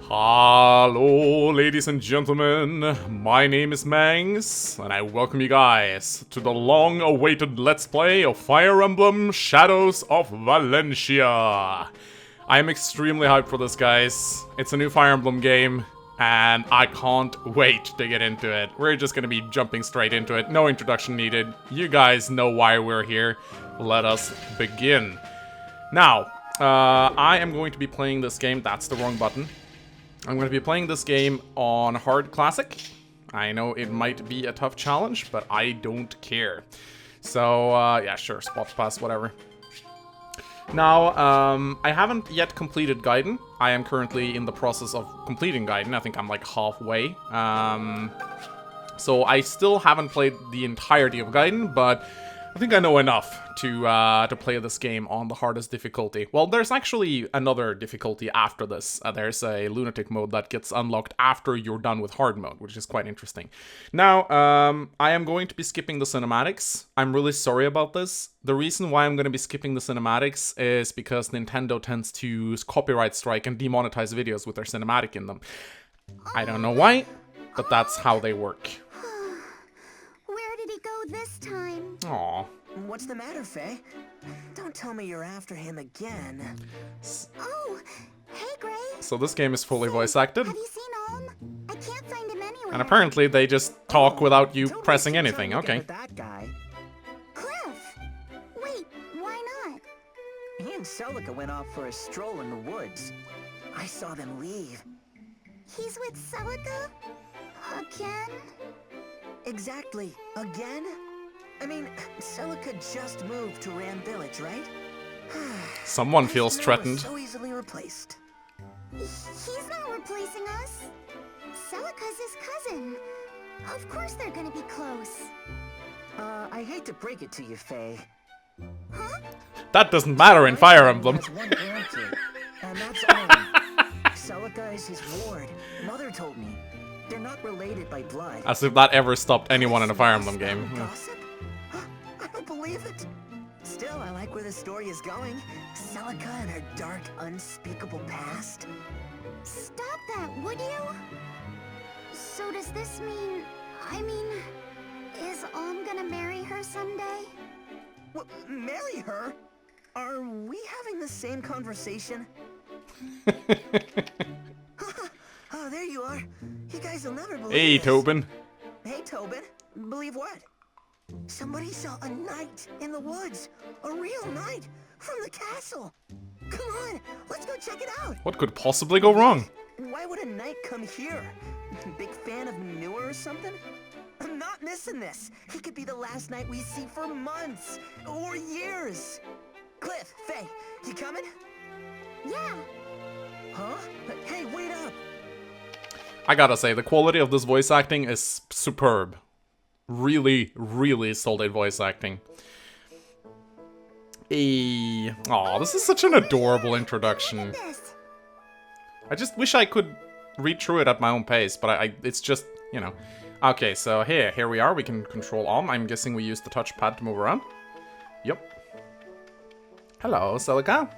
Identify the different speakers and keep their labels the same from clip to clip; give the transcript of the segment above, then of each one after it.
Speaker 1: Hello, ladies and gentlemen, my name is Mangs, and I welcome you guys to the long-awaited Let's Play of Fire Emblem Shadows of Valentia. I am extremely hyped for this, guys. It's a new Fire Emblem game, and I can't wait to get into it. We're just gonna be jumping straight into it, no introduction needed. You guys know why we're here. Let us begin. Now, I am going to be playing this game. That's the wrong button. I'm going to be playing this game on Hard Classic. I know it might be a tough challenge, but I don't care. So, yeah, sure, spot pass, whatever. Now, I haven't yet completed Gaiden. I am currently in the process of completing Gaiden. I think I'm like halfway. So I still haven't played the entirety of Gaiden, but I think I know enough to play this game on the hardest difficulty. Well, there's actually another difficulty after this. There's a lunatic mode that gets unlocked after you're done with hard mode, which is quite interesting. Now, I am going to be skipping the cinematics. I'm really sorry about this. The reason why I'm going to be skipping the cinematics is because Nintendo tends to copyright strike and demonetize videos with their cinematic in them. I don't know why, but that's how they work.
Speaker 2: Where did he go this time?
Speaker 1: Aww.
Speaker 3: What's the matter, Faye? Don't tell me you're after him again.
Speaker 2: Oh, hey, Gray.
Speaker 1: So this game is fully voice acted.
Speaker 2: Have you seen Olm? I can't find him anywhere.
Speaker 1: And apparently they just talk without you pressing anything. Okay.
Speaker 3: That guy.
Speaker 2: Cliff! Wait, why not?
Speaker 3: He and Celica went off for a stroll in the woods. I saw them leave.
Speaker 2: He's with Celica? Again?
Speaker 3: Exactly. Again? I mean, Celica just moved to Ram Village, right?
Speaker 1: Someone feels threatened.
Speaker 3: So easily replaced.
Speaker 2: He's not replacing us. Celica's his cousin. Of course they're gonna be close.
Speaker 3: I hate to break it to you, Faye.
Speaker 2: Huh?
Speaker 1: That doesn't matter in Fire Emblem.
Speaker 3: Has one grandkid, and that's Olm. Celica is his ward. Mother told me. They're not related by blood.
Speaker 1: As if that ever stopped anyone in a Fire Emblem game.
Speaker 3: Gossip? I don't believe it. Still, I like where the story is going. Celica and her dark, unspeakable past.
Speaker 2: Stop that, would you? So does this mean... is Olm gonna marry her someday?
Speaker 3: What, marry her? Are we having the same conversation? Oh, there you are. You guys will never believe
Speaker 1: Hey,
Speaker 3: this.
Speaker 1: Tobin.
Speaker 3: Hey, Tobin. Believe what? Somebody saw a knight in the woods. A real knight from the castle. Come on, let's go check it out.
Speaker 1: What could possibly go wrong?
Speaker 3: Why would a knight come here? Big fan of manure or something? I'm not missing this. He could be the last knight we see for months or years. Cliff, Faye, you coming?
Speaker 2: Yeah.
Speaker 3: Huh? Hey, wait up.
Speaker 1: I gotta say, the quality of this voice acting is superb. Really, really solid voice acting. Aw, this is such an adorable introduction. I just wish I could read through it at my own pace, but it's just, you know. Okay, so here we are. We can control Olm. I'm guessing we use the touchpad to move around. Yep. Hello, Celica.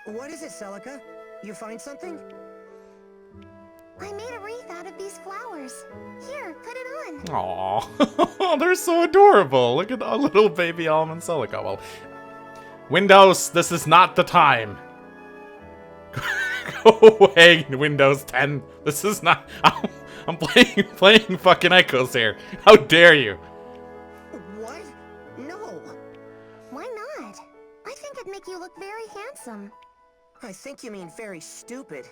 Speaker 3: What is it, Celica? You find something?
Speaker 2: I made a wreath out of these flowers. Here, put it on.
Speaker 1: Aw, they're so adorable. Look at our little baby Olm and Celica. Well, Windows, this is not the time. Go away, Windows 10. This is not... I'm playing fucking Echoes here. How dare you?
Speaker 3: What? No.
Speaker 2: Why not? I think it'd make you look very handsome.
Speaker 3: I think you mean very stupid.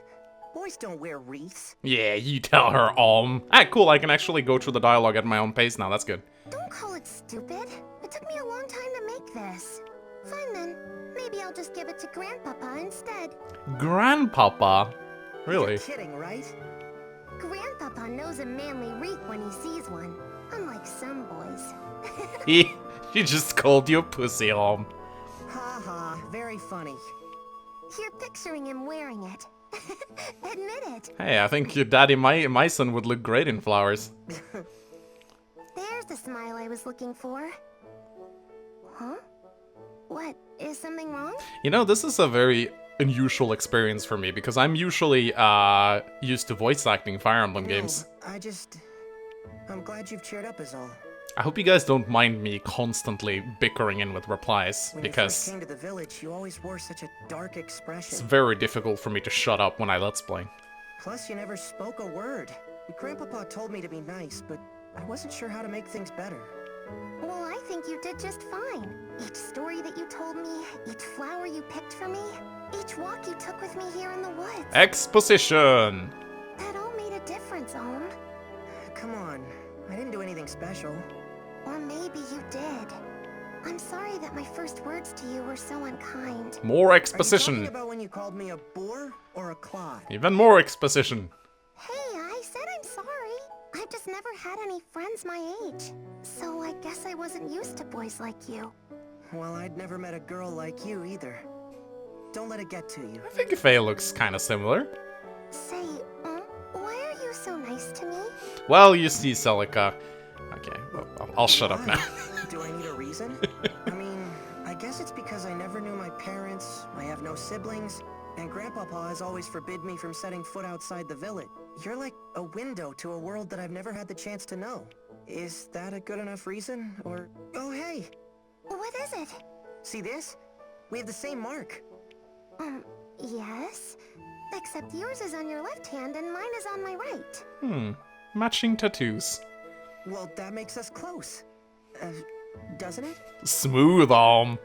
Speaker 3: Boys don't wear wreaths.
Speaker 1: Yeah, you tell her, Olm. Ah, cool, I can actually go through the dialogue at my own pace now. That's good.
Speaker 2: Don't call it stupid. It took me a long time to make this. Fine then. Maybe I'll just give it to Grandpapa instead.
Speaker 1: Grandpapa? Really?
Speaker 3: You're kidding, right?
Speaker 2: Grandpapa knows a manly wreath when he sees one, unlike some boys.
Speaker 1: He just called you a pussy, Olm.
Speaker 3: Ha ha, very funny.
Speaker 2: You're picturing him wearing it. Admit it.
Speaker 1: Hey, I think your daddy, my son, would look great in flowers.
Speaker 2: There's the smile I was looking for. Huh? What? Is something wrong?
Speaker 1: You know, this is a very unusual experience for me, because I'm usually used to voice acting Fire Emblem games.
Speaker 3: I'm glad you've cheered up is all.
Speaker 1: I hope you guys don't mind me constantly bickering in with replies, because
Speaker 3: When you first came to the village, you always wore such a dark expression.
Speaker 1: it's very difficult for me to shut up when I Let's Play.
Speaker 3: Plus, you never spoke a word. Grandpapa told me to be nice, but I wasn't sure how to make things better.
Speaker 2: Well, I think you did just fine. Each story that you told me, each flower you picked for me, each walk you took with me here in the woods.
Speaker 1: Exposition!
Speaker 2: That all made a difference, Ohm.
Speaker 3: Come on, I didn't do anything special.
Speaker 2: Or maybe you did. I'm sorry that my first words to you were so unkind.
Speaker 1: More
Speaker 3: Are you
Speaker 1: exposition.
Speaker 3: talking about when you called me a boar or a clod?
Speaker 1: Even more exposition.
Speaker 2: Hey, I said I'm sorry. I've just never had any friends my age. So I guess I wasn't used to boys like you.
Speaker 3: Well, I'd never met a girl like you either. Don't let it get to you.
Speaker 1: I think Faiā looks kind of similar.
Speaker 2: Say, why are you so nice to me?
Speaker 1: Well, you see, Celica. Okay, well, I'll shut up now.
Speaker 3: Do I need a reason? I mean, I guess it's because I never knew my parents, I have no siblings, and Grandpapa has always forbid me from setting foot outside the village. You're like a window to a world that I've never had the chance to know. Is that a good enough reason, or... Oh, hey!
Speaker 2: What is it?
Speaker 3: See this? We have the same mark.
Speaker 2: Yes. Except yours is on your left hand and mine is on my right.
Speaker 1: Matching tattoos.
Speaker 3: Well, that makes us close. Doesn't it?
Speaker 1: Smooth arm.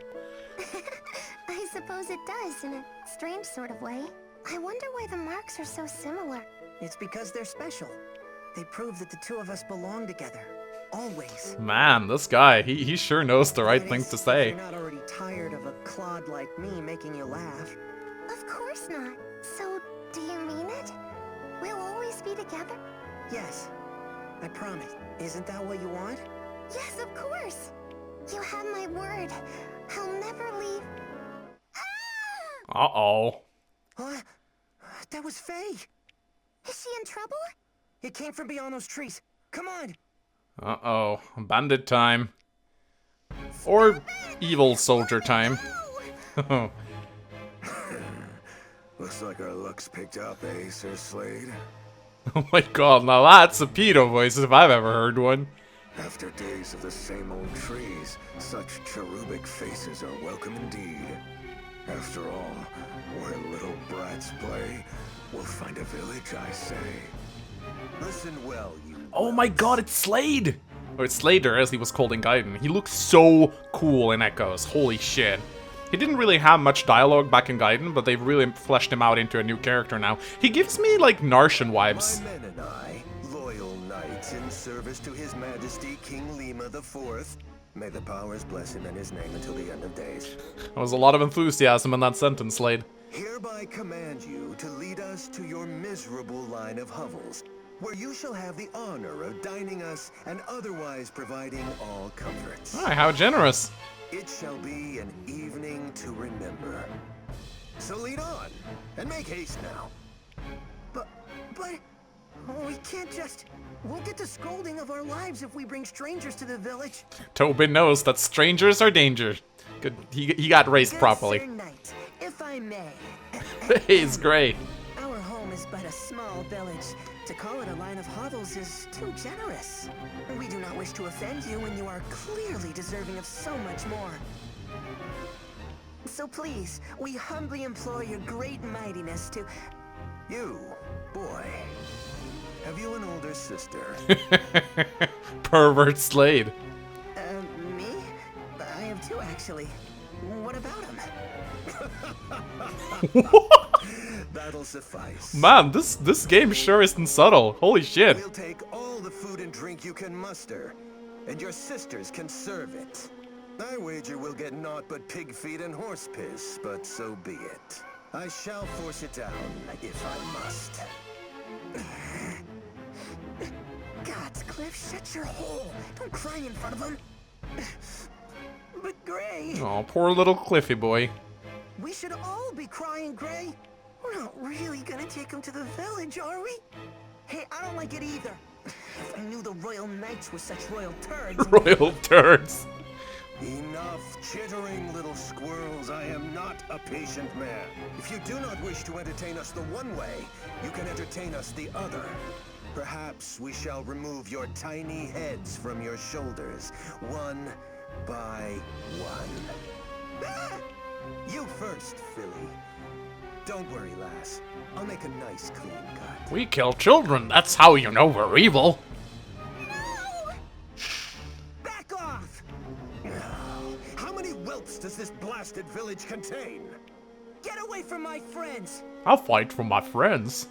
Speaker 2: I suppose it does, in a strange sort of way. I wonder why the marks are so similar.
Speaker 3: It's because they're special. They prove that the two of us belong together. Always.
Speaker 1: Man, this guy, he sure knows the right
Speaker 3: That
Speaker 1: thing
Speaker 3: is,
Speaker 1: to
Speaker 3: if
Speaker 1: say.
Speaker 3: you're not already tired of a clod like me making you laugh.
Speaker 2: Of course not. So, do you mean it? We'll always be together?
Speaker 3: Yes. I promise. Isn't that what you want?
Speaker 2: Yes, of course. You have my word. I'll never leave. Ah!
Speaker 1: Uh-oh.
Speaker 3: Huh? That was Faye.
Speaker 2: Is she in trouble?
Speaker 3: It came from beyond those trees. Come on.
Speaker 1: Uh-oh. Bandit time. Or evil soldier time.
Speaker 2: No!
Speaker 4: Looks like our luck's picked up, eh, Sir Slade?
Speaker 1: Oh my god, now that's a pedo voice if I've ever heard one.
Speaker 4: After days of the same old trees, such cherubic faces are welcome indeed. After all, where little brats play, we'll find a village, I say. Listen well, you...
Speaker 1: Oh my god, it's Slade! Or it's Slader, as he was called in Gaiden. He looks so cool in Echoes, holy shit. He didn't really have much dialogue back in Gaiden, but they've really fleshed him out into a new character now. He gives me, like, Narshan vibes.
Speaker 4: My men and I, loyal knights in service to His Majesty King Lima IV. May the powers bless him and his name until the end of days.
Speaker 1: There was a lot of enthusiasm in that sentence, Slade.
Speaker 4: Hereby command you to lead us to your miserable line of hovels, where you shall have the honor of dining us and otherwise providing all comforts.
Speaker 1: Alright, how generous.
Speaker 4: It shall be an evening to remember. So lead on, and make haste now.
Speaker 3: But... Oh, we can't just... We'll get the scolding of our lives if we bring strangers to the village.
Speaker 1: Tobin knows that strangers are danger. Good, he got raised
Speaker 3: Good
Speaker 1: properly.
Speaker 3: Sir Knight, if I may.
Speaker 1: He's great.
Speaker 3: Our home is but a small village. To call it a line of hovels is too generous. We do not wish to offend you when you are clearly deserving of so much more. So please, we humbly implore your great mightiness to...
Speaker 4: You, boy. Have you an older sister?
Speaker 1: Pervert Slade.
Speaker 3: Me? I have two, actually. What about him?
Speaker 4: That'll suffice.
Speaker 1: Man, this game sure isn't subtle. Holy shit.
Speaker 4: We'll take all the food and drink you can muster, and your sisters can serve it. I wager we'll get naught but pig feet and horse piss, but so be it. I shall force it down, if I must.
Speaker 3: Gods, Cliff, shut your hole. Don't cry in front of him. But Gray,
Speaker 1: Oh, poor little Cliffy boy.
Speaker 3: we should all be crying, Gray. We're not really gonna take him to the village, are we? Hey, I don't like it either. If I knew the Royal Knights were such royal turds.
Speaker 1: Royal turds.
Speaker 5: Enough chittering, little squirrels. I am not a patient man. If you do not wish to entertain us the one way, you can entertain us the other. Perhaps we shall remove your tiny heads from your shoulders, one by one. Ah! You first, Philly. Don't worry, lass. I'll make a nice, clean cut.
Speaker 1: We kill children. That's how you know we're evil.
Speaker 5: Back off! How many whelps does this blasted village contain?
Speaker 3: Get away from my friends!
Speaker 1: I'll fight for my friends.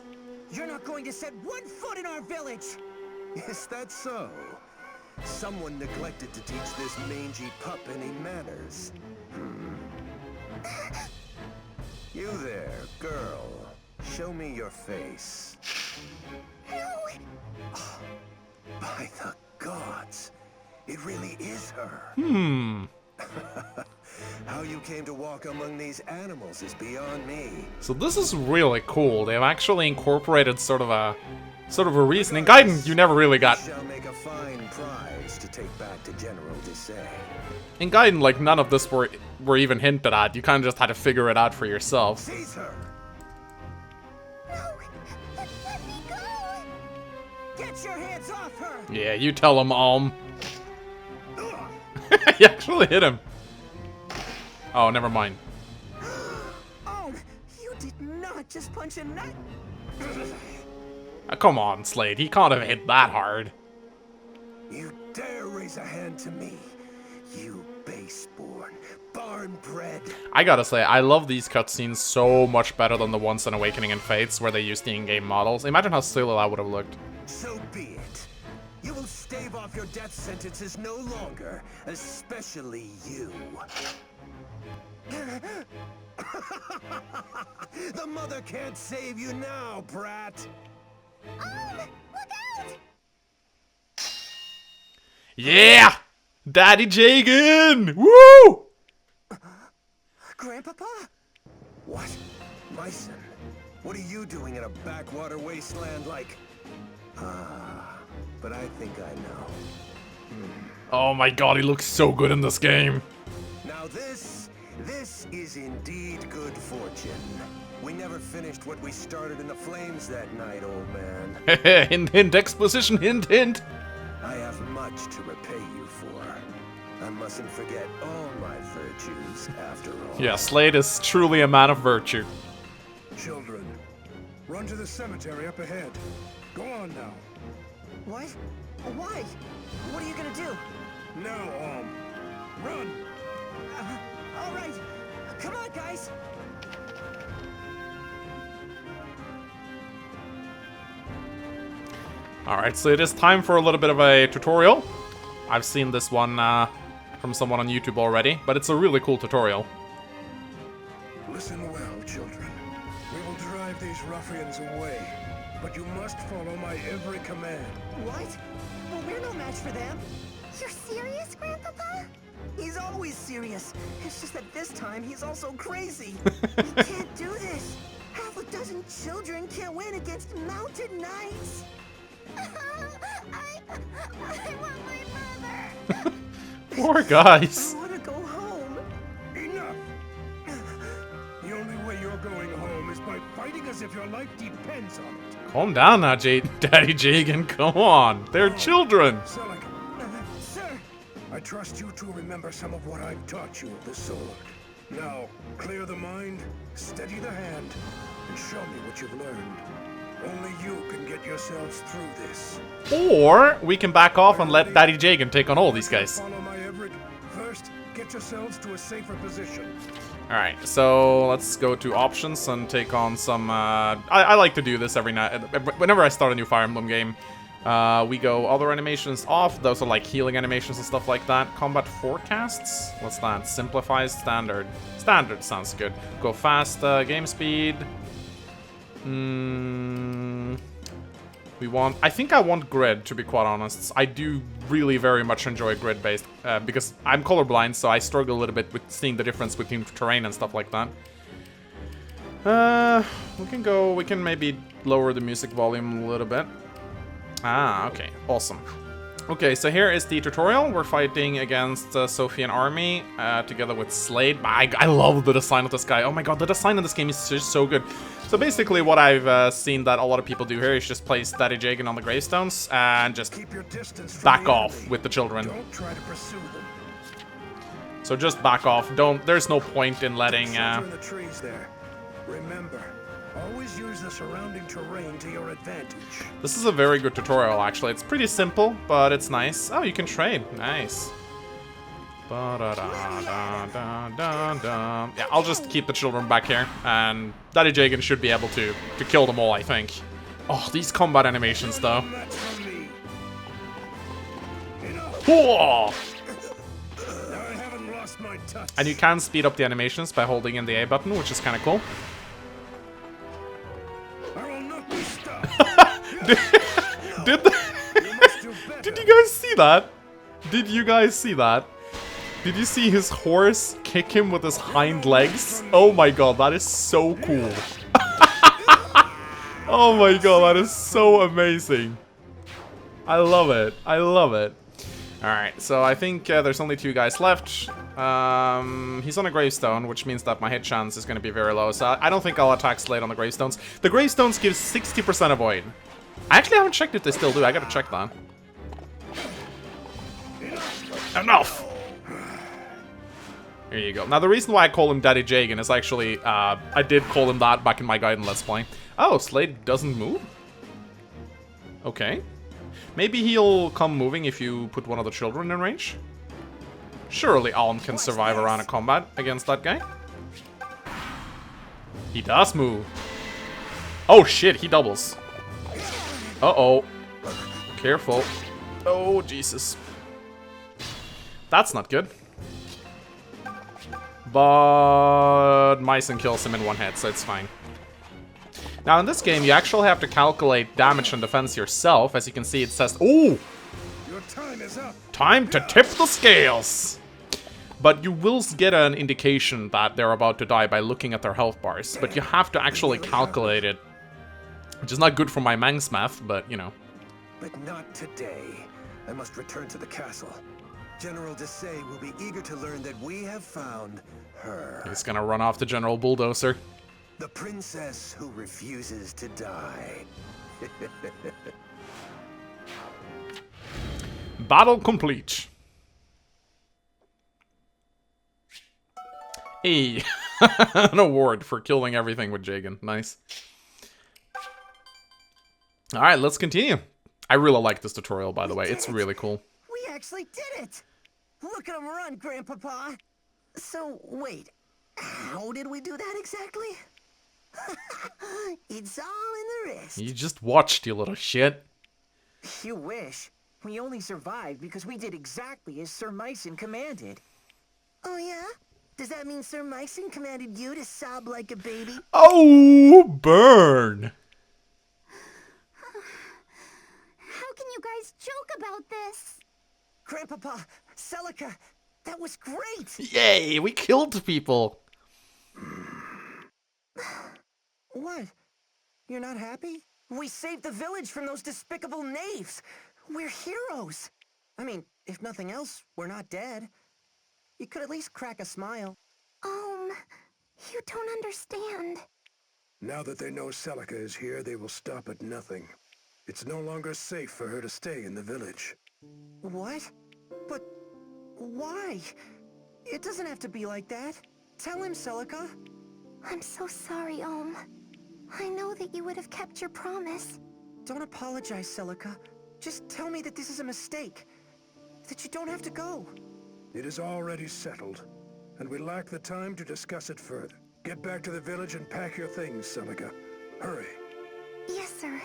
Speaker 3: You're not going to set one foot in our village!
Speaker 5: Is that so? Someone neglected to teach this mangy pup any manners. You there, girl. Show me your face. By the gods, it really is her. How you came to walk among these animals is beyond me.
Speaker 1: So this is really cool. They've actually incorporated sort of a reason. In Gaiden, you never really got.
Speaker 5: Shall make a fine prize to take back to General Desai.
Speaker 1: In Gaiden, like none of this were even hinted at. You kind of just had to figure it out for yourself.
Speaker 5: Seize her!
Speaker 2: No, let me go.
Speaker 3: Get your hands off her!
Speaker 1: Yeah, you tell him, He actually hit him. Oh, never mind.
Speaker 3: Oh, you did not just punch a nut.
Speaker 1: Come on, Slade. He can't have hit that hard.
Speaker 5: You dare raise a hand to me, you base-born, barn-bred.
Speaker 1: I gotta say, I love these cutscenes so much better than the ones in Awakening and Fates where they used the in-game models. Imagine how silly that would have looked.
Speaker 5: So be it. You will stave off your death sentences no longer, especially you. The mother can't save you now, brat.
Speaker 2: Look out!
Speaker 1: Yeah! Daddy Jagan! Woo!
Speaker 3: Grandpapa?
Speaker 5: What? My son? What are you doing in a backwater wasteland like... but I think I know.
Speaker 1: Oh my god, he looks so good in this game.
Speaker 5: Now this is indeed good fortune. We never finished what we started in the flames that night, old man.
Speaker 1: Hint, hint, exposition, hint, hint.
Speaker 5: I have much to repay you for. I mustn't forget all my virtues, after all.
Speaker 1: Yeah, Slade is truly a man of virtue.
Speaker 6: Children, run to the cemetery up ahead. Go on now.
Speaker 3: What? Why? What are you gonna do?
Speaker 6: Now, run!
Speaker 3: All right. Come on, guys.
Speaker 1: Alright, so it is time for a little bit of a tutorial. I've seen this one from someone on YouTube already, but it's a really cool tutorial.
Speaker 6: Listen well, children. We will drive these ruffians away, but you must follow my every command.
Speaker 3: What? Well, we're no match for them.
Speaker 2: You're serious, Grandpapa?
Speaker 3: He's always serious. It's just that this time he's also crazy.
Speaker 2: We can't do this.
Speaker 3: Half a dozen children can't win against mounted knights.
Speaker 2: I want my mother.
Speaker 1: Poor guys.
Speaker 3: I want to go home.
Speaker 6: Enough! The only way you're going home is by fighting as if your life depends on it.
Speaker 1: Calm down now, Daddy Jagan. Come on. They're children.
Speaker 6: Celica,
Speaker 3: Sir,
Speaker 6: I trust you to remember some of what I've taught you of the sword. Now, clear the mind, steady the hand, and show me what you've learned. Only you can get yourselves through this.
Speaker 1: Or we can back off and let Daddy Jagan take on all these guys.
Speaker 6: Follow my every... First, get yourselves to a safer position.
Speaker 1: Alright, so let's go to options and take on some... I like to do this every night. Whenever I start a new Fire Emblem game, we go other animations off. Those are like healing animations and stuff like that. Combat forecasts? What's that? Simplifies standard. Standard sounds good. Go fast, game speed. I think I want grid, to be quite honest. I do really very much enjoy grid-based, because I'm colorblind, so I struggle a little bit with seeing the difference between terrain and stuff like that. We can maybe lower the music volume a little bit. Ah, okay, awesome. Okay, so here is the tutorial. We're fighting against Sophian army together with Slade. I love the design of this guy. Oh my god, the design of this game is just so good. So basically what I've seen that a lot of people do here is just place Daddy Jagan on the gravestones and just back off with the children.
Speaker 6: Don't try to pursue them.
Speaker 1: So just back off. There's no point in letting...
Speaker 6: Shelter in the trees there. Remember, always use the surrounding terrain to your advantage.
Speaker 1: This is a very good tutorial, actually. It's pretty simple, but it's nice. Oh, you can trade. Nice. Yeah, I'll just keep the children back here, and Daddy Jagan should be able to kill them all, I think. Oh, these combat animations, though. Whoa! And you can speed up the animations by holding in the A button, which is kind of cool. Did you guys see that? Did you guys see that? Did you see his horse kick him with his hind legs? Oh my god, that is so cool. Oh my god, that is so amazing. I love it. I love it. Alright, so I think there's only 2 guys left. He's on a gravestone, which means that my hit chance is going to be very low. So I don't think I'll attack Slade on the gravestones. The gravestones give 60% avoid. I actually haven't checked if they still do. I gotta check that. Enough! Here you go. Now, the reason why I call him Daddy Jagan is actually, I did call him that back in my Gaiden Let's Play. Oh, Slade doesn't move? Okay. Maybe he'll come moving if you put one of the children in range? Surely Alm can survive around a combat against that guy. He does move. Oh shit, he doubles. Uh-oh. Careful. Oh, Jesus. That's not good. But Mycen kills him in 1 hit, so it's fine. Now, in this game, you actually have to calculate damage and defense yourself. As you can see, it says, ooh!
Speaker 6: Your time is up.
Speaker 1: Time to tip the scales! But you will get an indication that they're about to die by looking at their health bars. But you have to actually calculate it. Which is not good for my Mang's math, but, you know.
Speaker 5: But not today. I must return to the castle. General Desai will be eager to learn that we have found her.
Speaker 1: He's gonna run off the General Bulldozer.
Speaker 5: The princess who refuses to die.
Speaker 1: Battle complete. Hey, an award for killing everything with Jagan. Nice. Alright, let's continue. I really like this tutorial, by the way. It's really cool.
Speaker 3: We actually did it! Look at him run, Grandpapa! So, wait. How did we do that exactly? It's all in the wrist.
Speaker 1: You just watched, you little shit.
Speaker 3: You wish. We only survived because we did exactly as Sir Mycen commanded. Oh yeah? Does that mean Sir Mycen commanded you to sob like a baby?
Speaker 1: Oh, burn!
Speaker 2: How can you guys joke about this?
Speaker 3: Grandpapa, Celica, that was great!
Speaker 1: Yay, we killed people!
Speaker 3: What? You're not happy? We saved the village from those despicable knaves! We're heroes! I mean, if nothing else, we're not dead. You could at least crack a smile.
Speaker 2: You don't understand.
Speaker 6: Now that they know Celica is here, they will stop at nothing. It's no longer safe for her to stay in the village.
Speaker 3: What? But why? It doesn't have to be like that. Tell him, Celica.
Speaker 2: I'm so sorry, I know that you would have kept your promise.
Speaker 3: Don't apologize, Celica. Just tell me that this is a mistake. That you don't have to go.
Speaker 6: It is already settled, and we lack the time to discuss it further. Get back to the village and pack your things, Celica. Hurry.
Speaker 2: Yes, sir.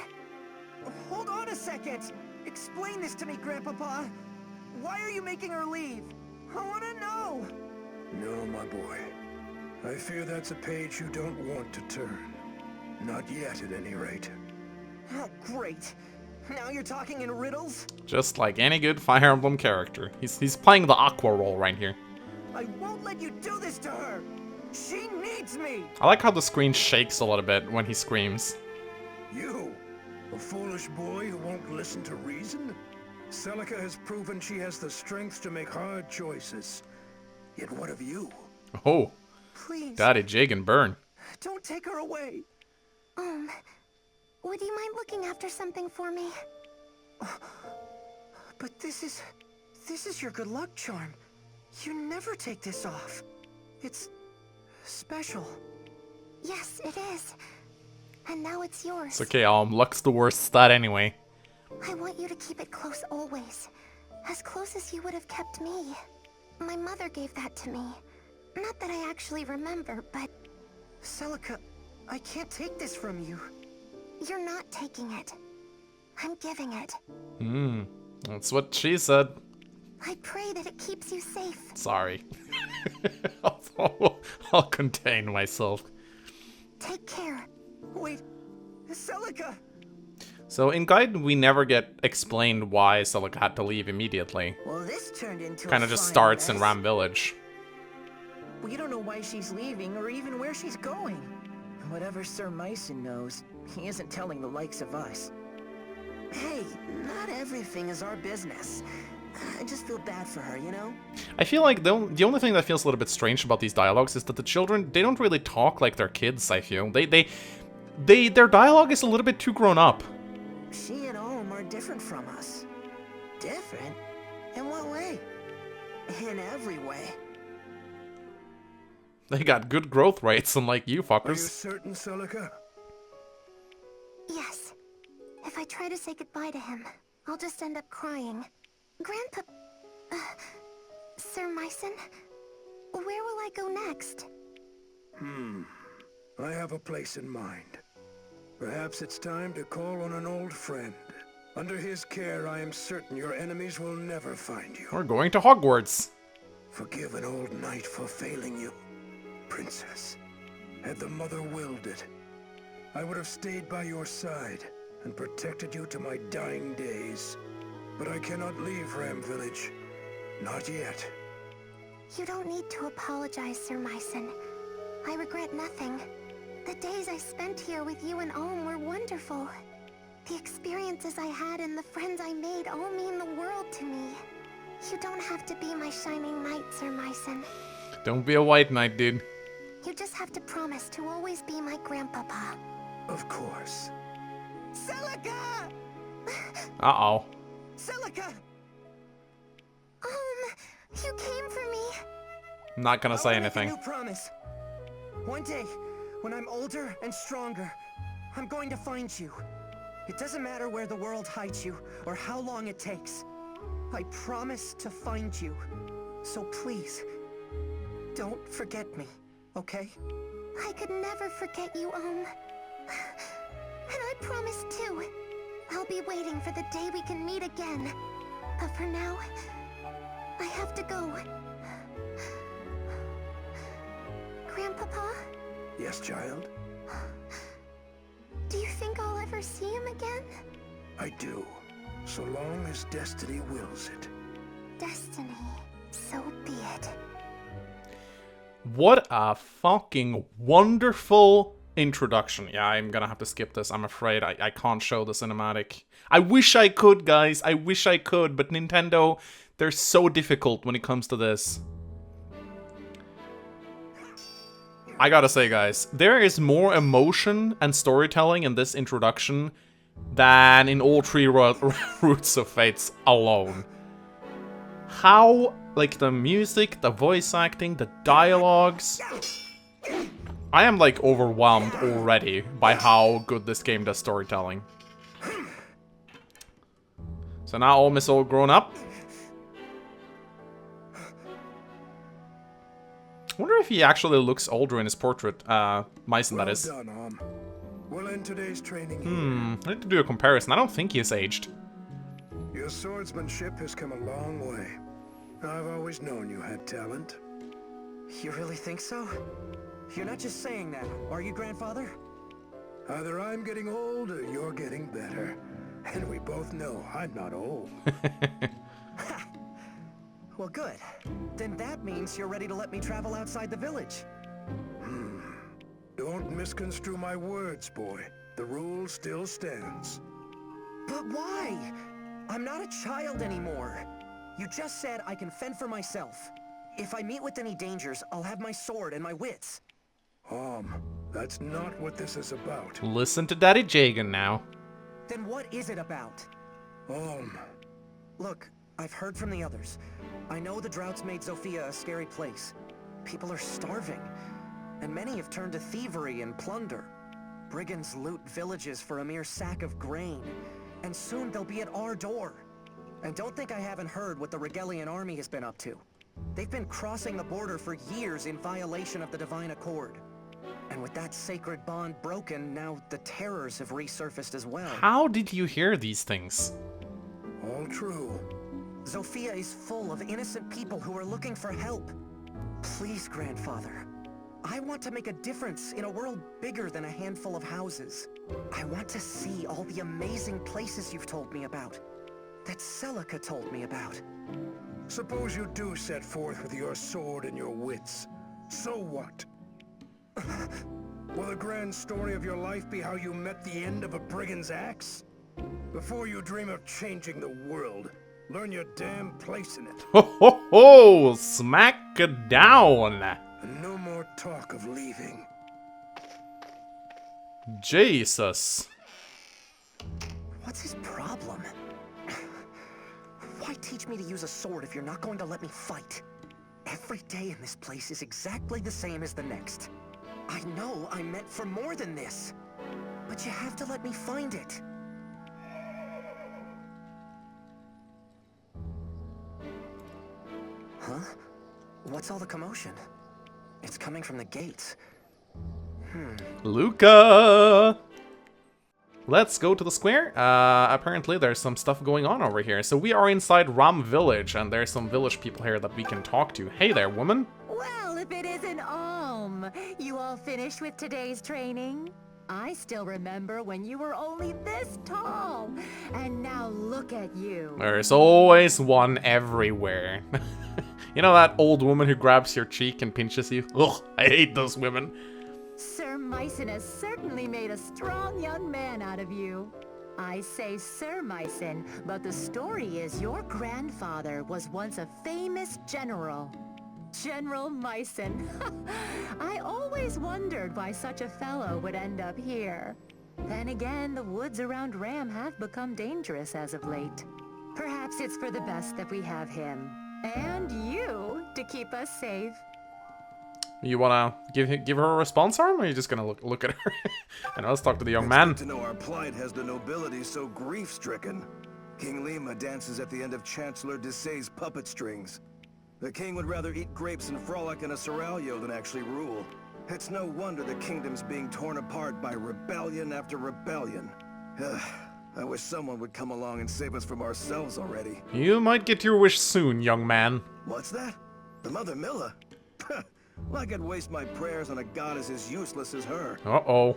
Speaker 3: Hold on a second! Explain this to me, Grandpapa. Why are you making her leave? I want to know!
Speaker 6: No, my boy. I fear that's a page you don't want to turn. Not yet, at any rate.
Speaker 3: Oh, great. Now you're talking in riddles?
Speaker 1: Just like any good Fire Emblem character. He's playing the Aqua role right here.
Speaker 3: I won't let you do this to her! She needs me!
Speaker 1: I like how the screen shakes a little bit when he screams.
Speaker 6: You? A foolish boy who won't listen to reason? Celica has proven she has the strength to make hard choices. Yet what of you?
Speaker 1: Oh,
Speaker 3: Please,
Speaker 1: Daddy Jig and Burn.
Speaker 3: don't take her away.
Speaker 2: Would you mind looking after something for me?
Speaker 3: But this is your good luck charm. You never take this off. It's special.
Speaker 2: Yes, it is. And now it's yours.
Speaker 1: It's okay, luck's the worst stat anyway.
Speaker 2: I want you to keep it close always. As close as you would have kept me. My mother gave that to me. Not that I actually remember, but
Speaker 3: Celica, I can't take this from you.
Speaker 2: you're not taking it. I'm giving it.
Speaker 1: That's what she said.
Speaker 2: I pray that it keeps you safe.
Speaker 1: Sorry. I'll contain myself.
Speaker 2: Take care.
Speaker 3: Wait, Celica!
Speaker 1: So in Gaiden, we never get explained why Celica had to leave immediately.
Speaker 3: Well, this turned into
Speaker 1: Kind
Speaker 3: a
Speaker 1: of just
Speaker 3: fine
Speaker 1: starts in
Speaker 3: mess.
Speaker 1: Ram Village.
Speaker 3: We don't know why she's leaving or even where she's going. And whatever Sir Myson knows, he isn't telling the likes of us. Hey, not everything is our business. I just feel bad for her, you know?
Speaker 1: I feel like the only thing that feels a little bit strange about these dialogues is that the children, they don't really talk like they're kids, I feel. Their dialogue is a little bit too grown up.
Speaker 3: She and Om are different from us. Different? In what way? In every way.
Speaker 1: They got good growth rates, unlike you
Speaker 6: Are you
Speaker 1: fuckers.
Speaker 6: certain, Celica?
Speaker 2: Yes. If I try to say goodbye to him, I'll just end up crying. Grandpa... Sir Myson? Where will I go next?
Speaker 6: I have a place in mind. Perhaps it's time to call on an old friend. Under his care, I am certain your enemies will never find you.
Speaker 1: We're going to Hogwarts.
Speaker 6: Forgive an old knight for failing you, Princess. Had the mother willed it, I would have stayed by your side and protected you to my dying days. But I cannot leave Ram Village. Not yet.
Speaker 2: You don't need to apologize, Sir Myson. I regret nothing. The days I spent here with you and Om were wonderful. The experiences I had and the friends I made all mean the world to me. You don't have to be my shining knight, Sir Myson.
Speaker 1: Don't be a white knight, dude.
Speaker 2: You just have to promise to always be my grandpapa.
Speaker 6: Of course.
Speaker 3: Celica!
Speaker 1: Uh-oh.
Speaker 3: Celica!
Speaker 2: You came for me.
Speaker 1: I'm not gonna say
Speaker 3: I'll make a
Speaker 1: anything.
Speaker 3: new promise. One day, when I'm older and stronger, I'm going to find you. It doesn't matter where the world hides you or how long it takes. I promise to find you. So please, don't forget me, okay?
Speaker 2: I could never forget you, Om. And I promise too. I'll be waiting for the day we can meet again. But for now, I have to go. Grandpapa?
Speaker 6: Yes, child?
Speaker 2: Do you think I'll ever see him again?
Speaker 6: I do. So long as destiny wills it.
Speaker 2: Destiny. So be it.
Speaker 1: What a fucking wonderful introduction. Yeah, I'm gonna have to skip this. I'm afraid I can't show the cinematic. I wish I could, guys. I wish I could, but Nintendo, they're so difficult when it comes to this. I gotta say, guys, there is more emotion and storytelling in this introduction than in all three Roots of Fates alone. How, like, the music, the voice acting, the dialogues... I am, like, overwhelmed already by how good this game does storytelling. So now Om is all grown up. I wonder if he actually looks older in his portrait. Myson, that is.
Speaker 6: Well done, Om. We'll end today's training
Speaker 1: I need to do a comparison. I don't think he's aged.
Speaker 6: here. Your swordsmanship has come a long way. I've always known you had talent.
Speaker 3: You really think so? You're not just saying that, are you, Grandfather?
Speaker 6: Either I'm getting old or you're getting better. And we both know I'm not old.
Speaker 3: Well, good. Then that means you're ready to let me travel outside the village.
Speaker 6: Don't misconstrue my words, boy. The rule still stands.
Speaker 3: But why? I'm not a child anymore. You just said I can fend for myself. If I meet with any dangers, I'll have my sword and my wits.
Speaker 6: That's not what this is about.
Speaker 1: Listen to Daddy Jagan now.
Speaker 3: Then what is it about? Look, I've heard from the others. I know the drought's made Zofia a scary place. People are starving, and many have turned to thievery and plunder. Brigands loot villages for a mere sack of grain, and soon they'll be at our door. And don't think I haven't heard what the Regalian army has been up to. They've been crossing the border for years in violation of the Divine Accord. And with that sacred bond broken, now the terrors have resurfaced as well.
Speaker 1: How did you hear these things?
Speaker 6: All true.
Speaker 3: Zofia is full of innocent people who are looking for help. Please, Grandfather. I want to make a difference in a world bigger than a handful of houses. I want to see all the amazing places you've told me about. That Celica told me about.
Speaker 6: Suppose you do set forth with your sword and your wits. So what? Will the grand story of your life be how you met the end of a brigand's axe? Before you dream of changing the world, learn your damn place in it.
Speaker 1: Ho ho ho! Smack it down!
Speaker 6: And no more talk of leaving.
Speaker 1: Jesus.
Speaker 3: What's his problem? Why teach me to use a sword if you're not going to let me fight? Every day in this place is exactly the same as the next. I know I'm meant for more than this, but you have to let me find it. Huh? What's all the commotion? It's coming from the gates.
Speaker 1: Luca! Let's go to the square. Apparently there's some stuff going on over here. So we are inside Ram Village, and there's some village people here that we can talk to. Hey there, woman.
Speaker 7: Well, if it isn't you all finished with today's training? I still remember when you were only this tall, and now look at you.
Speaker 1: There's always one everywhere. You know that old woman who grabs your cheek and pinches you? Ugh, I hate those women.
Speaker 7: Sir Mycen has certainly made a strong young man out of you. I say Sir Mycen, but the story is your grandfather was once a famous general. General Mycen. I always wondered why such a fellow would end up here. Then again, the woods around Ram have become dangerous as of late. Perhaps it's for the best that we have him. And you, to keep us safe.
Speaker 1: You wanna give her a response arm, or are you just gonna look at her? And let's talk to the young man.
Speaker 5: To know our plight has the nobility so grief-stricken. King Lima dances at the end of Chancellor Desay's puppet strings. The king would rather eat grapes and frolic in a seraglio than actually rule. It's no wonder the kingdom's being torn apart by rebellion after rebellion. I wish someone would come along and save us from ourselves already.
Speaker 1: You might get your wish soon, young man.
Speaker 5: What's that? The Mother Milla? Well, I could waste my prayers on a goddess as useless as her.
Speaker 1: Uh-oh.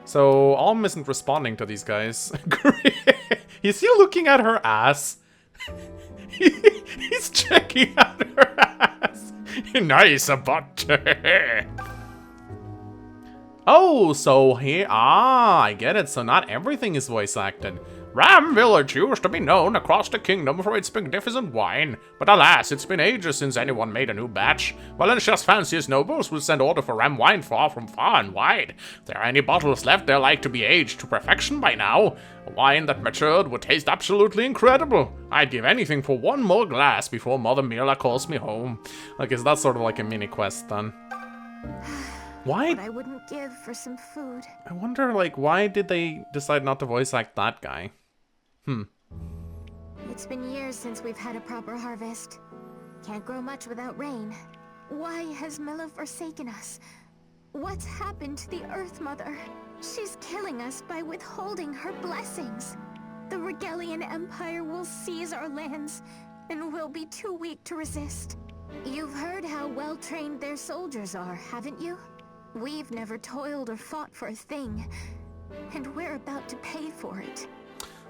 Speaker 1: So, Alm isn't responding to these guys. Is he looking at her ass? He's checking out her ass. Nice butt. Oh, so here... Ah, I get it. So not everything is voice acted. Ram Village used to be known across the kingdom for its magnificent wine, but alas, it's been ages since anyone made a new batch. Valentia's fanciest nobles will send order for Ram wine far and wide. If there are any bottles left, they're like to be aged to perfection by now. A wine that matured would taste absolutely incredible. I'd give anything for one more glass before Mother Milla calls me home. Like, is that sort of like a mini quest then? Why?
Speaker 2: What I wouldn't give for some food.
Speaker 1: I wonder, like, why did they decide not to voice act that guy?
Speaker 2: It's been years since we've had a proper harvest. Can't grow much without rain. Why has Milla forsaken us? What's happened to the Earth Mother? She's killing us by withholding her blessings. The Regalian Empire will seize our lands, and we'll be too weak to resist. You've heard how well-trained their soldiers are, haven't you? We've never toiled or fought for a thing, and we're about to pay for it.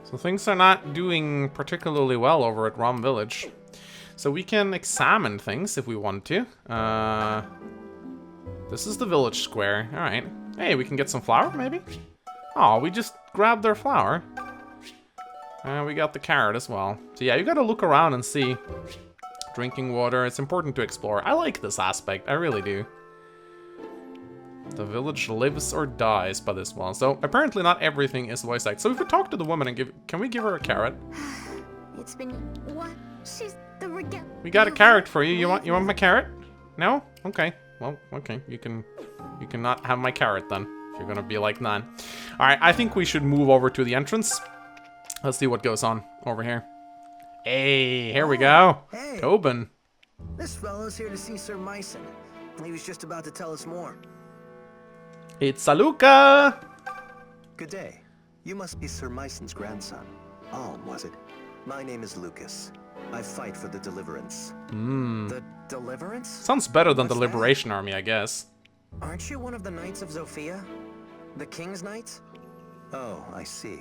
Speaker 1: So things are not doing particularly well over at Ram Village. So we can examine things if we want to. This is the village square. Alright. Hey, we can get some flour, maybe? Oh, we just grabbed their flour. And we got the carrot as well. So yeah, you gotta look around and see. Drinking water, it's important to explore. I like this aspect, I really do. The village lives or dies by this one. So apparently not everything is voice act. So if we talk to the woman and can we give her a carrot?
Speaker 2: It's been what? She's the regal.
Speaker 1: We got a carrot for you. You want my carrot? No? Okay. Well, okay. You cannot have my carrot then. If you're gonna be like that. Alright, I think we should move over to the entrance. Let's see what goes on over here. Hey, here we go.
Speaker 3: Hey.
Speaker 1: Tobin.
Speaker 3: This fellow's here to see Sir Myson. He was just about to tell us more.
Speaker 1: It's Celica!
Speaker 5: Good day. You must be Sir Myson's grandson. Alm, was it? My name is Lucas. I fight for the Deliverance.
Speaker 3: The Deliverance?
Speaker 1: Sounds better than the
Speaker 3: What's that?
Speaker 1: Liberation Army, I guess.
Speaker 3: Aren't you one of the Knights of Zofia? The King's Knights?
Speaker 5: Oh, I see.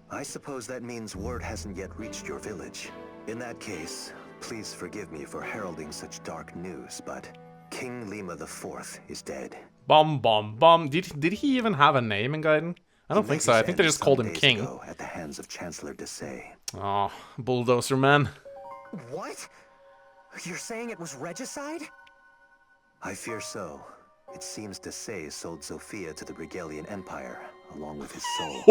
Speaker 5: I suppose that means word hasn't yet reached your village. In that case, please forgive me for heralding such dark news, but King Lima IV is dead.
Speaker 1: Bum bum bum. Did he even have a name in Gaiden? I don't think so. I think they just called him King.
Speaker 5: At the hands of Chancellor Desai.
Speaker 1: Oh, bulldozer man.
Speaker 3: What? You're saying it was regicide?
Speaker 5: I fear so. It seems Desai sold Zofia to the Regalian Empire, along with his soul.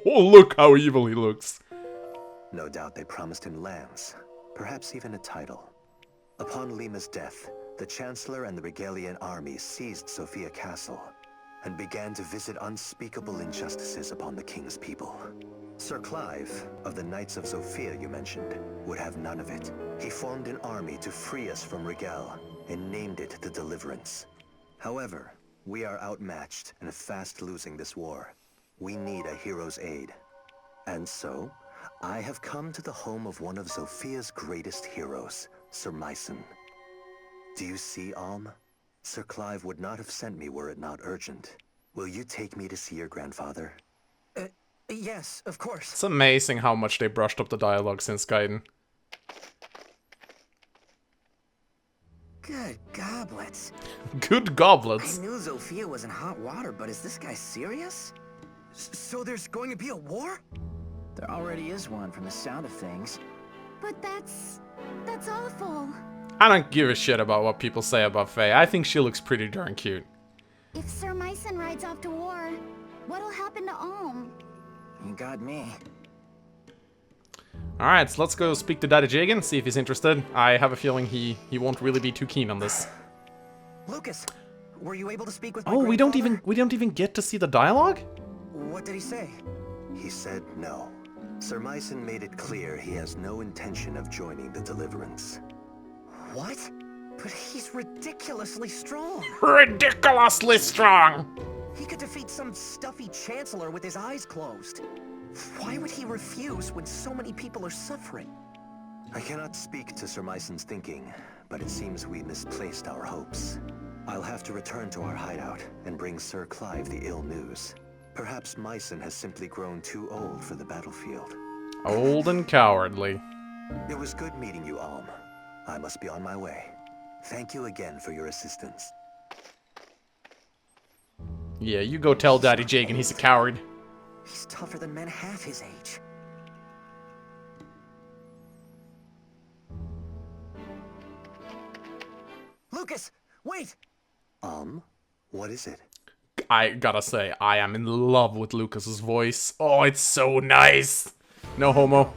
Speaker 1: Look how evil he looks.
Speaker 5: No doubt they promised him lands, perhaps even a title. Upon Lima's death, the Chancellor and the Regalian army seized Zofia Castle and began to visit unspeakable injustices upon the king's people. Sir Clive, of the Knights of Zofia you mentioned, would have none of it. He formed an army to free us from Regal and named it the Deliverance. However, we are outmatched and fast losing this war. We need a hero's aid. And so, I have come to the home of one of Zofia's greatest heroes, Sir Myson. Do you see, Alm? Sir Clive would not have sent me were it not urgent. Will you take me to see your grandfather?
Speaker 3: Yes, of course.
Speaker 1: It's amazing how much they brushed up the dialogue since Gaiden.
Speaker 3: Good goblets.
Speaker 1: Good goblets.
Speaker 3: I knew Zofia was in hot water, but is this guy serious? So there's going to be a war? There already is one from the sound of things.
Speaker 2: But that's awful.
Speaker 1: I don't give a shit about what people say about Faye. I think she looks pretty darn cute.
Speaker 2: If Sir Myson rides off to war, what'll happen to Alm?
Speaker 3: You got me.
Speaker 1: Alright, so let's go speak to Daddy Jagan, see if he's interested. I have a feeling he won't really be too keen on this.
Speaker 3: Lucas, were you able to speak with my
Speaker 1: Oh, we don't
Speaker 3: grandfather?
Speaker 1: even get to see the dialogue?
Speaker 3: What did he say?
Speaker 5: He said no. Sir Myson made it clear he has no intention of joining the Deliverance.
Speaker 3: What? But he's ridiculously strong.
Speaker 1: Ridiculously strong!
Speaker 3: He could defeat some stuffy chancellor with his eyes closed. Why would he refuse when so many people are suffering?
Speaker 5: I cannot speak to Sir Myson's thinking, but it seems we misplaced our hopes. I'll have to return to our hideout and bring Sir Clive the ill news. Perhaps Myson has simply grown too old for the battlefield.
Speaker 1: Old and cowardly.
Speaker 5: It was good meeting you, Alm. I must be on my way. Thank you again for your assistance.
Speaker 1: Yeah, you go tell Daddy Jagan he's a coward.
Speaker 3: He's tougher than men half his age. Lucas, wait!
Speaker 5: What is it?
Speaker 1: I gotta say, I am in love with Lucas's voice. Oh, it's so nice. No homo.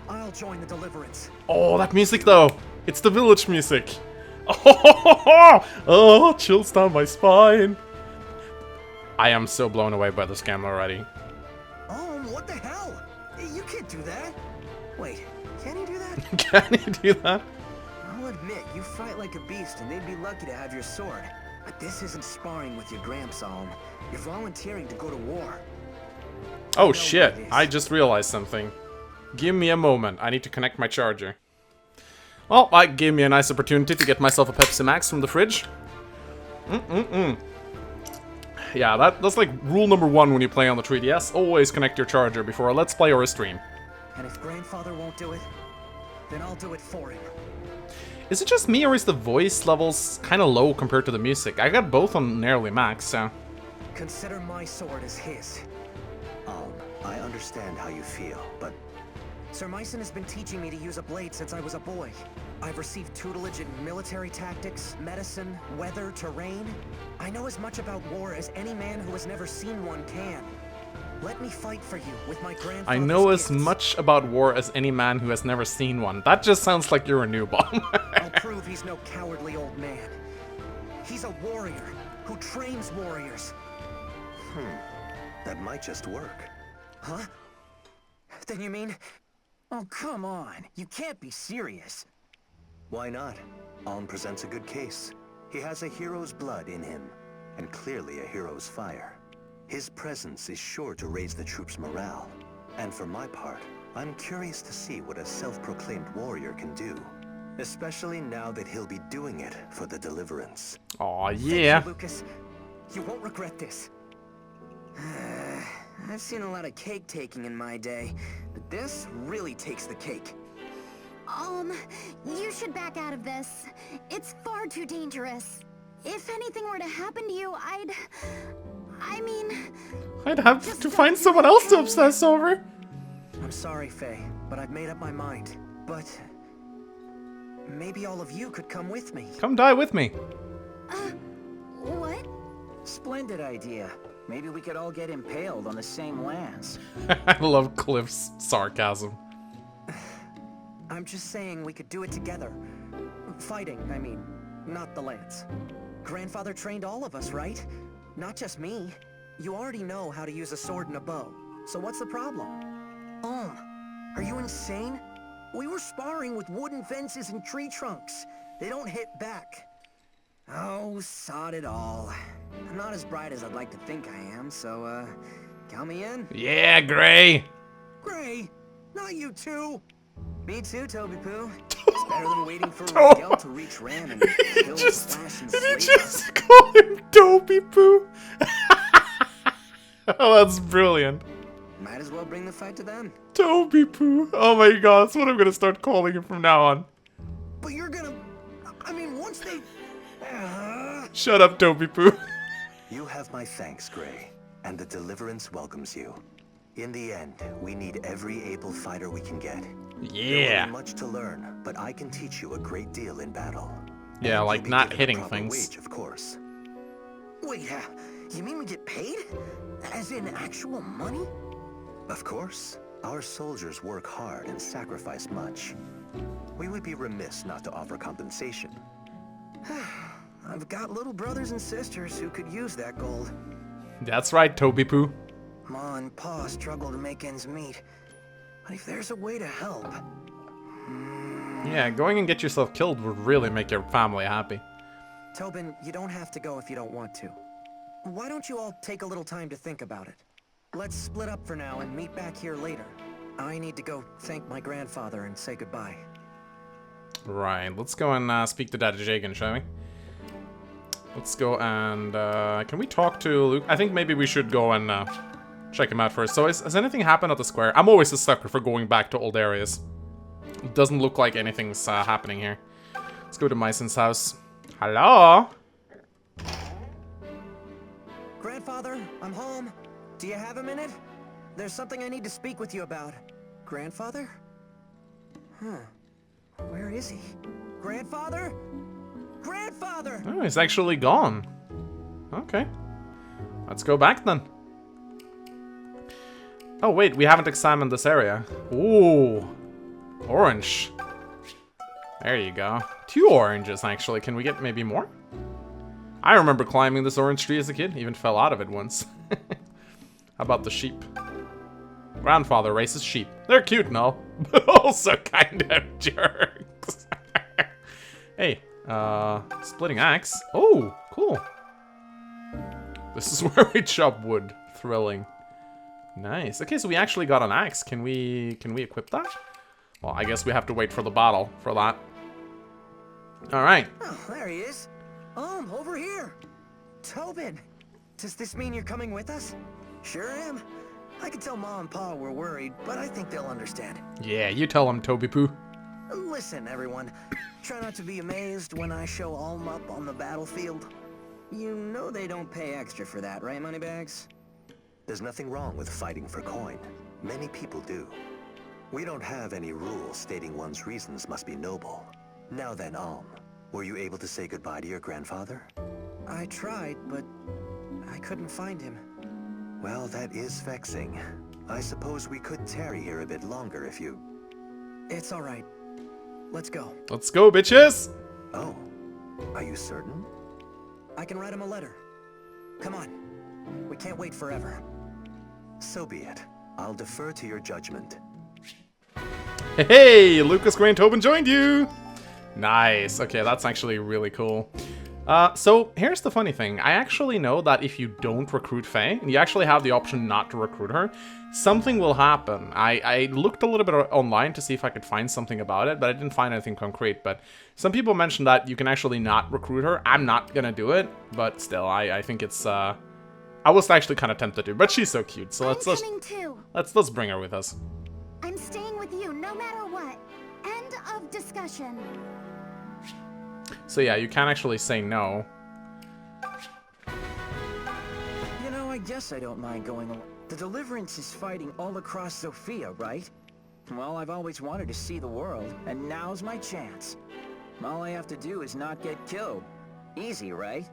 Speaker 3: I'll join the Deliverance.
Speaker 1: Oh, that music though. It's the village music. Oh, chills down my spine. I am so blown away by this game already.
Speaker 3: Oh, what the hell? You can't do that. Wait, can he do that?
Speaker 1: Can you do that?
Speaker 3: I'll admit, you fight like a beast and they'd be lucky to have your sword. But this isn't sparring with your Gramps, Alm. You're volunteering to go to war.
Speaker 1: Oh shit, I just realized something. Give me a moment, I need to connect my charger. Well, that gave me a nice opportunity to get myself a Pepsi Max from the fridge. Yeah, that's like rule number 1 when you play on the 3DS. Always connect your charger before a Let's Play or a stream.
Speaker 3: And if Grandfather won't do it, then I'll do it for him.
Speaker 1: Is it just me or is the voice levels kind of low compared to the music? I got both on nearly max, so...
Speaker 3: Consider my sword as his.
Speaker 5: I understand how you feel, but
Speaker 3: Sir Myson has been teaching me to use a blade since I was a boy. I've received tutelage in military tactics, medicine, weather, terrain. I know as much about war as any man who has never seen one can. Let me fight for you with my grandfather's
Speaker 1: I know as
Speaker 3: gifts.
Speaker 1: much about war as any man who has never seen one. That just sounds like you're a newbomb.
Speaker 3: I'll prove he's no cowardly old man. He's a warrior who trains warriors.
Speaker 5: that might just work.
Speaker 3: Huh? Then you mean... Oh, come on. You can't be serious.
Speaker 5: Why not? Alm presents a good case. He has a hero's blood in him, and clearly a hero's fire. His presence is sure to raise the troops' morale. And for my part, I'm curious to see what a self-proclaimed warrior can do. Especially now that he'll be doing it for the Deliverance.
Speaker 1: Aw, yeah.
Speaker 3: Thank you, Lucas. You won't regret this. I've seen a lot of cake taking in my day, but this really takes the cake.
Speaker 2: You should back out of this. It's far too dangerous. If anything were to happen to you,
Speaker 1: I'd have to find someone else to obsess over.
Speaker 3: I'm sorry, Faye, but I've made up my mind. But... maybe all of you could come with me.
Speaker 1: Come die with me.
Speaker 2: what?
Speaker 8: Splendid idea. Maybe we could all get impaled on the same lance.
Speaker 1: I love Cliff's sarcasm.
Speaker 3: I'm just saying we could do it together. Fighting, I mean, not the lance. Grandfather trained all of us, right? Not just me. You already know how to use a sword and a bow. So what's the problem? Are you insane? We were sparring with wooden fences and tree trunks. They don't hit back. Oh, sod it all. I'm not as bright as I'd like to think I am, so, count me in.
Speaker 1: Yeah, Gray.
Speaker 3: Gray, not you too. Me too, Toby Poo. It's better than waiting for Raquel to reach Ram and kill Flash and
Speaker 1: Did he
Speaker 3: Sleep.
Speaker 1: just call him Dopey Poo? Oh, that's brilliant.
Speaker 3: Might as well bring the fight to them.
Speaker 1: Dopey Poo. Oh my god, that's what I'm gonna start calling him from now on.
Speaker 3: But you're gonna... I mean, once they...
Speaker 1: Shut up, Dopey Poo.
Speaker 5: You have my thanks, Gray, and the Deliverance welcomes you. In the end, we need every able fighter we can get. There will
Speaker 1: Yeah.
Speaker 5: be much to learn, but I can teach you a great deal in battle.
Speaker 1: Yeah,
Speaker 5: And
Speaker 1: like
Speaker 5: you'll be
Speaker 1: not
Speaker 5: given a
Speaker 1: hitting
Speaker 5: proper
Speaker 1: things.
Speaker 5: wage, of course.
Speaker 3: Wait, you mean we get paid? As in actual money?
Speaker 5: Of course. Our soldiers work hard and sacrifice much. We would be remiss not to offer compensation.
Speaker 3: I've got little brothers and sisters who could use that gold.
Speaker 1: That's right, Toby Poo.
Speaker 3: Ma and Pa struggle to make ends meet. But if there's a way to help...
Speaker 1: Yeah, going and get yourself killed would really make your family happy.
Speaker 3: Tobin, you don't have to go if you don't want to. Why don't you all take a little time to think about it? Let's split up for now and meet back here later. I need to go thank my grandfather and say goodbye.
Speaker 1: Right, let's go and speak to Daddy Jagan, shall we? Let's go and, can we talk to Luke? I think maybe we should go and, check him out first. So, has anything happened at the square? I'm always a sucker for going back to old areas. It doesn't look like anything's, happening here. Let's go to Myson's house. Hello?
Speaker 3: Grandfather, I'm home. Do you have a minute? There's something I need to speak with you about. Grandfather? Where is he? Grandfather? Grandfather!
Speaker 1: Oh, he's actually gone. Okay. Let's go back then. Oh, wait, we haven't examined this area. Ooh. Orange. There you go. 2 oranges, actually. Can we get maybe more? I remember climbing this orange tree as a kid. Even fell out of it once. How about the sheep? Grandfather races sheep. They're cute and all, but also kind of jerks. Hey, splitting axe. Oh, cool. This is where we chop wood. Thrilling. Nice. Okay, so we actually got an axe. Can we equip that? Well, I guess we have to wait for the battle for that. Alright.
Speaker 3: Oh, there he is. Over here. Tobin, does this mean you're coming with us? Sure am. I can tell Ma and Pa we're worried, but I think they'll understand.
Speaker 1: Yeah, you tell him, Toby Poo.
Speaker 3: Listen, everyone. Try not to be amazed when I show Alm up on the battlefield. You know they don't pay extra for that, right, Moneybags?
Speaker 5: There's nothing wrong with fighting for coin. Many people do. We don't have any rules stating one's reasons must be noble. Now then, Alm, were you able to say goodbye to your grandfather?
Speaker 3: I tried, but I couldn't find him.
Speaker 5: Well, that is vexing. I suppose we could tarry here a bit longer if you...
Speaker 3: It's all right. Let's go.
Speaker 1: Let's go, bitches!
Speaker 5: Oh, are you certain?
Speaker 3: I can write him a letter. Come on. We can't wait forever.
Speaker 5: So be it. I'll defer to your judgment.
Speaker 1: Hey, Lucas Grant Tobin joined you! Nice. Okay, that's actually really cool. So here's the funny thing. I actually know that if you don't recruit Faye, and you actually have the option not to recruit her, something will happen. I looked a little bit online to see if I could find something about it, but I didn't find anything concrete. But some people mentioned that you can actually not recruit her. I'm not gonna do it, but still, I think it's I was actually kind of tempted to, but she's so cute. So let's bring her with us.
Speaker 2: I'm staying with you no matter what. End of discussion.
Speaker 1: So yeah, you can actually say no.
Speaker 8: You know, I guess I don't mind going along. The Deliverance is fighting all across Sophia, right? Well, I've always wanted to see the world, and now's my chance. All I have to do is not get killed. Easy, right?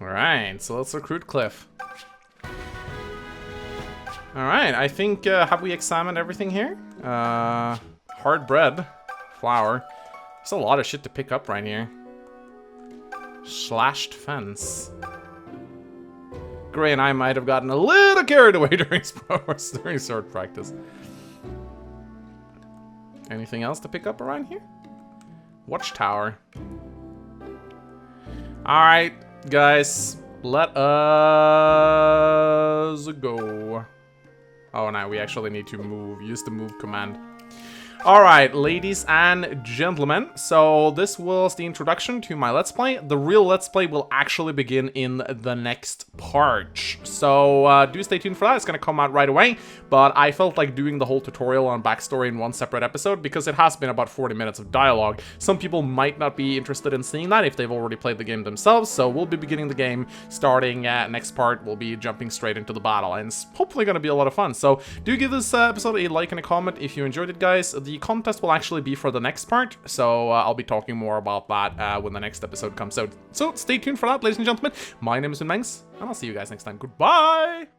Speaker 1: Alright, so let's recruit Cliff. Alright, I think, have we examined everything here? Hard bread, flour. There's a lot of shit to pick up right here. Slashed fence. Gray and I might have gotten a little carried away during sword practice. Anything else to pick up around here? Watchtower. Alright, guys. Let us go. Oh, no, we actually need to move. Use the move command. Alright, ladies and gentlemen, so this was the introduction to my Let's Play. The real Let's Play will actually begin in the next part. So do stay tuned for that, it's gonna come out right away. But I felt like doing the whole tutorial on backstory in one separate episode because it has been about 40 minutes of dialogue. Some people might not be interested in seeing that if they've already played the game themselves, so we'll be beginning the game starting next part. We'll be jumping straight into the battle, and it's hopefully gonna be a lot of fun. So do give this episode a like and a comment if you enjoyed it, guys. The contest will actually be for the next part, so I'll be talking more about that when the next episode comes out. So stay tuned for that, ladies and gentlemen. My name is Mangs, and I'll see you guys next time. Goodbye!